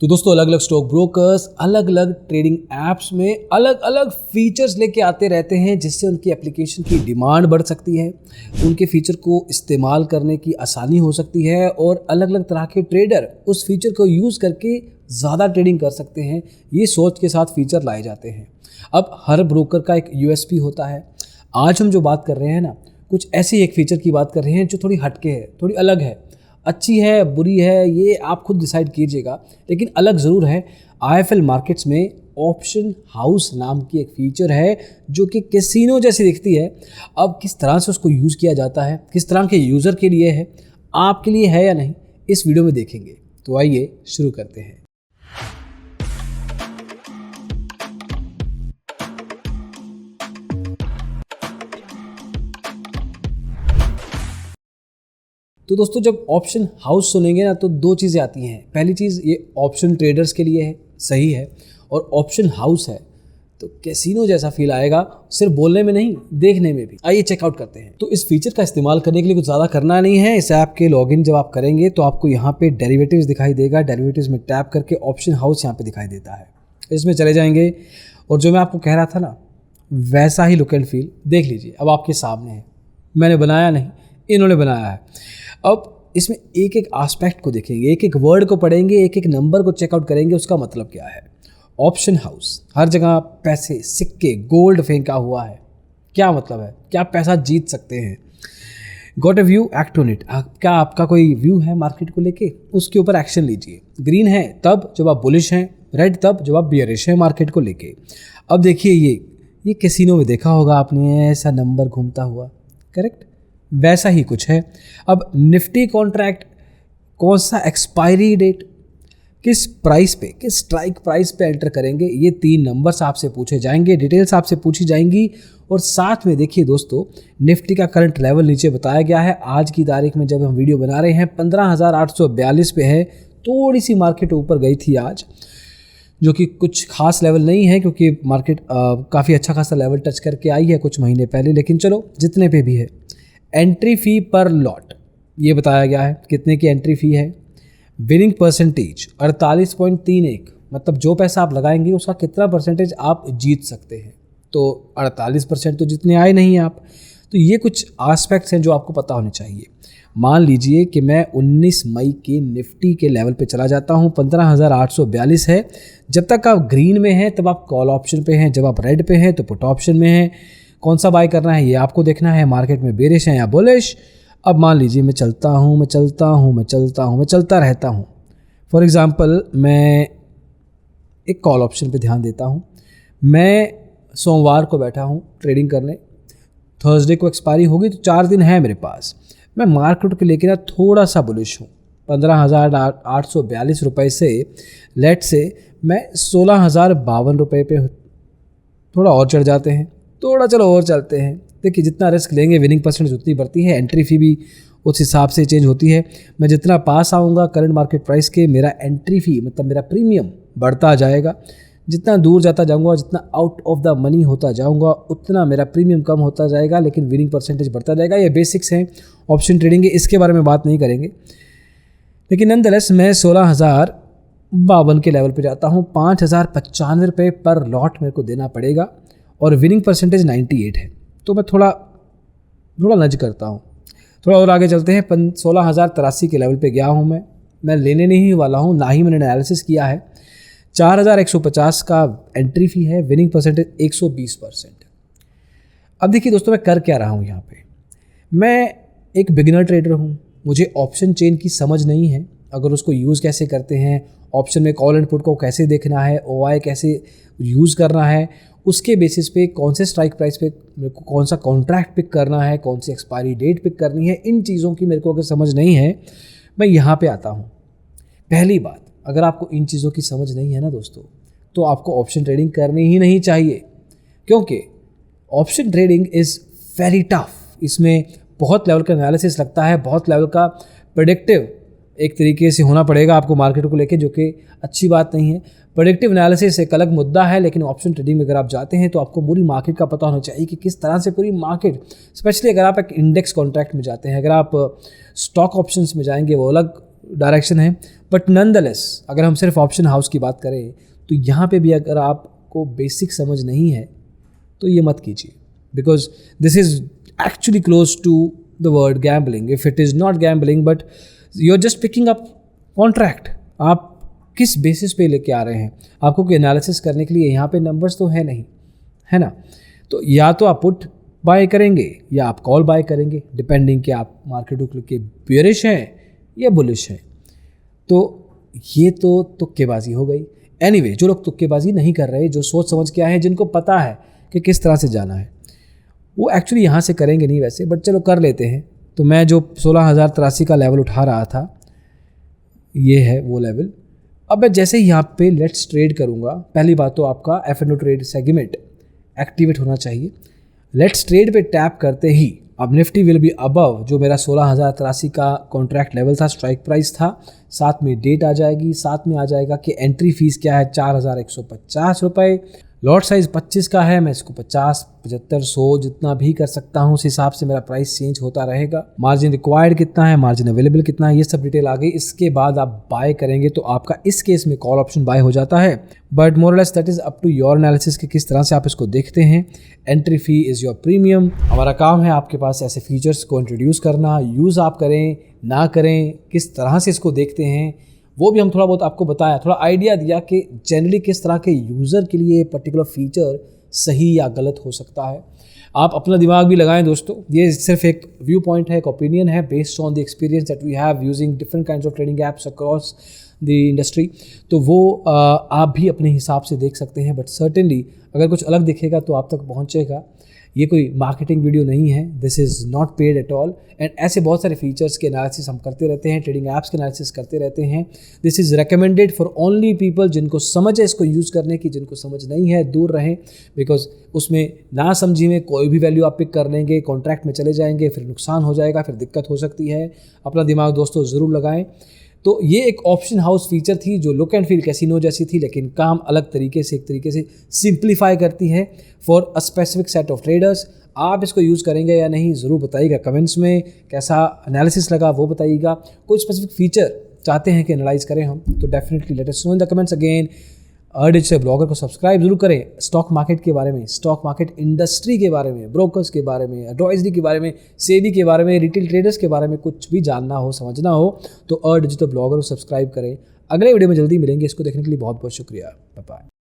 तो दोस्तों अलग अलग स्टॉक ब्रोकर्स अलग अलग ट्रेडिंग एप्स में अलग अलग फीचर्स लेके आते रहते हैं जिससे उनकी एप्लीकेशन की डिमांड बढ़ सकती है, उनके फीचर को इस्तेमाल करने की आसानी हो सकती है और अलग अलग तरह के ट्रेडर उस फीचर को यूज़ करके ज़्यादा ट्रेडिंग कर सकते हैं। ये सोच के साथ फीचर लाए जाते हैं। अब हर ब्रोकर का एक यूएसपी होता है। आज हम जो बात कर रहे हैं ना, कुछ ऐसी एक फीचर की बात कर रहे हैं जो थोड़ी हटके है, थोड़ी अलग है। अच्छी है बुरी है ये आप खुद डिसाइड कीजिएगा, लेकिन अलग ज़रूर है। आईएफएल मार्केट्स में ऑप्शन हाउस नाम की एक फीचर है जो कि कैसीनो जैसी दिखती है। अब किस तरह से उसको यूज़ किया जाता है, किस तरह के यूज़र के लिए है, आपके लिए है या नहीं, इस वीडियो में देखेंगे। तो आइए शुरू करते हैं। तो दोस्तों जब ऑप्शन हाउस सुनेंगे ना तो दो चीज़ें आती हैं। पहली चीज़ ये ऑप्शन ट्रेडर्स के लिए है, सही है, और ऑप्शन हाउस है तो कैसीनो जैसा फील आएगा, सिर्फ बोलने में नहीं देखने में भी। आइए चेकआउट करते हैं। तो इस फीचर का इस्तेमाल करने के लिए कुछ ज़्यादा करना नहीं है। इस ऐप के लॉगिन जब आप करेंगे तो आपको यहाँ पे डेरिवेटिव्स दिखाई देगा। डेरिवेटिव्स में टैप करके ऑप्शन हाउस यहाँ पे दिखाई देता है, इसमें चले जाएंगे और जो मैं आपको कह रहा था ना वैसा ही लुक एंड फील देख लीजिए। अब आपके सामने है, मैंने बनाया नहीं, इन्होंने बनाया है। अब इसमें एक एक एस्पेक्ट को देखेंगे, एक एक वर्ड को पढ़ेंगे, एक एक नंबर को चेकआउट करेंगे, उसका मतलब क्या है। ऑप्शन हाउस, हर जगह पैसे, सिक्के, गोल्ड फेंका हुआ है। क्या मतलब है, क्या पैसा जीत सकते हैं। Got a view, act on it. क्या आपका कोई व्यू है मार्केट को लेके, उसके ऊपर एक्शन लीजिए। ग्रीन है तब जब आप बुलिश हैं, रेड तब जब आप बियरिश हैं मार्केट को लेके। अब देखिए ये कैसीनो में देखा होगा आपने, ऐसा नंबर घूमता हुआ, करेक्ट, वैसा ही कुछ है। अब निफ्टी कॉन्ट्रैक्ट, कौन सा एक्सपायरी डेट, किस प्राइस पे, किस स्ट्राइक प्राइस पे एंटर करेंगे, ये 3 नंबर्स आपसे पूछे जाएंगे, डिटेल्स आपसे पूछी जाएंगी। और साथ में देखिए दोस्तों, निफ्टी का करंट लेवल नीचे बताया गया है। आज की तारीख में जब हम वीडियो बना रहे हैं 15,842 पे है। थोड़ी सी मार्केट ऊपर गई थी आज, जो कि कुछ खास लेवल नहीं है क्योंकि मार्केट काफ़ी अच्छा खासा लेवल टच करके आई है कुछ महीने पहले, लेकिन चलो जितने पे भी है। एंट्री फ़ी पर लॉट ये बताया गया है, कितने की एंट्री फ़ी है। विनिंग परसेंटेज 48.31, मतलब जो पैसा आप लगाएंगे उसका कितना परसेंटेज आप जीत सकते हैं। तो 48% तो जितने आए नहीं आप। तो ये कुछ एस्पेक्ट्स हैं जो आपको पता होने चाहिए। मान लीजिए कि मैं 19 मई के निफ्टी के लेवल पे चला जाता हूँ, 15,842 है। जब तक आप ग्रीन में हैं तब आप कॉल ऑप्शन पे हैं, जब आप रेड पे हैं तो पुट ऑप्शन में हैं। कौन सा बाय करना है ये आपको देखना है, मार्केट में बेरिश है या बुलिश। अब मान लीजिए मैं चलता रहता हूँ। फॉर एग्ज़ाम्पल मैं एक कॉल ऑप्शन पे ध्यान देता हूँ। मैं सोमवार को बैठा हूँ ट्रेडिंग करने, थर्सडे को एक्सपायरी होगी तो 4 दिन है मेरे पास। मैं मार्केट को लेकर ना थोड़ा सा बुलिश हूँ। 15,842 रुपये से लेट से मैं 16,052 रुपये पे थोड़ा और चढ़ जाते हैं, थोड़ा चलो और चलते हैं। देखिए जितना रिस्क लेंगे विनिंग परसेंटेज उतनी बढ़ती है, एंट्री फ़ी भी उस हिसाब से चेंज होती है। मैं जितना पास आऊँगा करंट मार्केट प्राइस के, मेरा एंट्री फ़ी मतलब मेरा प्रीमियम बढ़ता जाएगा। जितना दूर जाता जाऊँगा, जितना आउट ऑफ द मनी होता जाऊँगा, उतना मेरा प्रीमियम कम होता जाएगा, लेकिन विनिंग परसेंटेज बढ़ता जाएगा। ये बेसिक्स हैं ऑप्शन ट्रेडिंग के, इसके बारे में बात नहीं करेंगे। लेकिन नंदलेस मैं 16,052 के लेवल पर जाता हूँ। 5,095 रुपये पर लॉट मेरे को देना पड़ेगा और विनिंग परसेंटेज 98 है। तो मैं थोड़ा नज करता हूँ। थोड़ा और आगे चलते हैं। 16,083 के लेवल पे गया हूँ मैं लेने नहीं वाला हूँ, ना ही मैंने एनालिसिस किया है। 4,150 का एंट्री फ़ी है, विनिंग परसेंटेज 120%। अब देखिए दोस्तों मैं कर क्या रहा हूँ यहाँ पे। मैं एक बिगिनर ट्रेडर हूँ, मुझे ऑप्शन चेन की समझ नहीं है। अगर उसको यूज़ कैसे करते हैं, ऑप्शन में कॉल एंड पुट को कैसे देखना है, OI कैसे यूज़ करना है, उसके बेसिस पे कौन से स्ट्राइक प्राइस पे मेरे को कौन सा कॉन्ट्रैक्ट पिक करना है, कौन सी एक्सपायरी डेट पिक करनी है, इन चीज़ों की मेरे को अगर समझ नहीं है, मैं यहाँ पे आता हूँ। पहली बात, अगर आपको इन चीज़ों की समझ नहीं है ना दोस्तों, तो आपको ऑप्शन ट्रेडिंग करनी ही नहीं चाहिए, क्योंकि option trading is very tough. इसमें बहुत लेवल का एनालिसिस लगता है, बहुत लेवल का प्रेडिक्टिव एक तरीके से होना पड़ेगा आपको मार्केट को लेके, जो कि अच्छी बात नहीं है। प्रेडिक्टिव एनालिसिस एक अलग मुद्दा है, लेकिन ऑप्शन ट्रेडिंग में अगर आप जाते हैं तो आपको पूरी मार्केट का पता होना चाहिए कि किस तरह से पूरी मार्केट, स्पेशली अगर आप एक इंडेक्स कॉन्ट्रैक्ट में जाते हैं, अगर आप स्टॉक ऑप्शंस में जाएंगे वो अलग डायरेक्शन है। बट नॉनदलेस अगर हम सिर्फ ऑप्शन हाउस की बात करें तो यहाँ पे भी अगर आपको बेसिक समझ नहीं है तो ये मत कीजिए, because this is actually close to the word gambling. If it is not gambling but you are just picking up contract. आप किस बेसिस पे लेके आ रहे हैं? आपको कोई एनालिसिस करने के लिए यहाँ पे नंबर्स तो है नहीं, है ना. तो या तो आप पुट बाय करेंगे या आप कॉल बाय करेंगे, डिपेंडिंग कि आप मार्केट के बेयरिश हैं या बुलिश हैं. तो ये तो तुक्केबाजी हो गई. एनीवे, जो लोग तुक्केबाजी नहीं कर रहे, जो सोच समझ के आए हैं, जिनको पता है कि किस तरह से जाना है, वो एक्चुअली यहाँ से करेंगे नहीं वैसे, बट चलो कर लेते हैं. तो मैं जो 16,083 का लेवल उठा रहा था, ये है वो लेवल. अब मैं जैसे ही यहाँ पे लेट्स ट्रेड करूँगा, पहली बात तो आपका F&O ट्रेड सेगमेंट एक्टिवेट होना चाहिए. लेट्स ट्रेड पे टैप करते ही अब निफ्टी विल बी अबव जो मेरा 16,083 का कॉन्ट्रैक्ट लेवल था, स्ट्राइक प्राइस था. साथ में डेट आ जाएगी, साथ में आ जाएगा कि एंट्री फीस क्या है, 4,150 रुपये. लॉट साइज़ 25 का है, मैं इसको 50, 75, 100 जितना भी कर सकता हूँ. उस हिसाब से मेरा प्राइस चेंज होता रहेगा. मार्जिन रिक्वायर्ड कितना है, मार्जिन अवेलेबल कितना है, ये सब डिटेल आ गई. इसके बाद आप बाय करेंगे तो आपका इस केस में कॉल ऑप्शन बाय हो जाता है. But more less that is up to your analysis कि किस तरह से आप इसको देखते हैं. Entry fee is your premium. हमारा काम है आपके पास ऐसे फीचर्स को इंट्रोड्यूस करना. यूज़ आप करें ना करें, किस तरह से इसको देखते हैं, वो भी हम थोड़ा बहुत आपको बताया, थोड़ा आइडिया दिया कि जनरली किस तरह के यूज़र के लिए पर्टिकुलर फीचर सही या गलत हो सकता है. आप अपना दिमाग भी लगाएं दोस्तों. ये सिर्फ एक व्यू पॉइंट है, एक ओपिनियन है based on the experience that we have using different kinds of trading apps across the industry. तो वो आप भी अपने हिसाब से देख सकते हैं. बट सर्टेनली अगर कुछ अलग दिखेगा तो आप तक पहुँचेगा. ये कोई मार्केटिंग वीडियो नहीं है, this is not paid at all. And ऐसे बहुत सारे फीचर्स के एनालिसिस हम करते रहते हैं, ट्रेडिंग ऐप्स के एनालिसिस करते रहते हैं. This is recommended for only people जिनको समझ है इसको यूज़ करने की. जिनको समझ नहीं है दूर रहें, बिकॉज उसमें ना समझी में कोई भी वैल्यू आप पिक कर लेंगे, कॉन्ट्रैक्ट में चले जाएंगे, फिर नुकसान हो जाएगा, फिर दिक्कत हो सकती है. अपना दिमाग दोस्तों ज़रूर लगाएं. तो ये एक ऑप्शन हाउस फीचर थी जो लुक एंड फील कैसीनो जैसी थी, लेकिन काम अलग तरीके से, एक तरीके से सिंप्लीफाई करती है for a specific set of traders. आप इसको यूज़ करेंगे या नहीं ज़रूर बताइएगा कमेंट्स में. कैसा एनालिसिस लगा वो बताइएगा. कोई स्पेसिफिक फीचर चाहते हैं कि एनालाइज करें हम, तो definitely let us know in the comments. Again digital blogger को सब्सक्राइब जरूर करें. स्टॉक मार्केट के बारे में, स्टॉक मार्केट इंडस्ट्री के बारे में, ब्रोकर्स के बारे में, एडवाइजरी के बारे में, सेबी के बारे में, रिटेल ट्रेडर्स के बारे में कुछ भी जानना हो, समझना हो तो डिजिटल ब्लॉगर को सब्सक्राइब करें. अगले वीडियो में जल्दी मिलेंगे. इसको देखने के लिए बहुत बहुत शुक्रिया. Bye bye.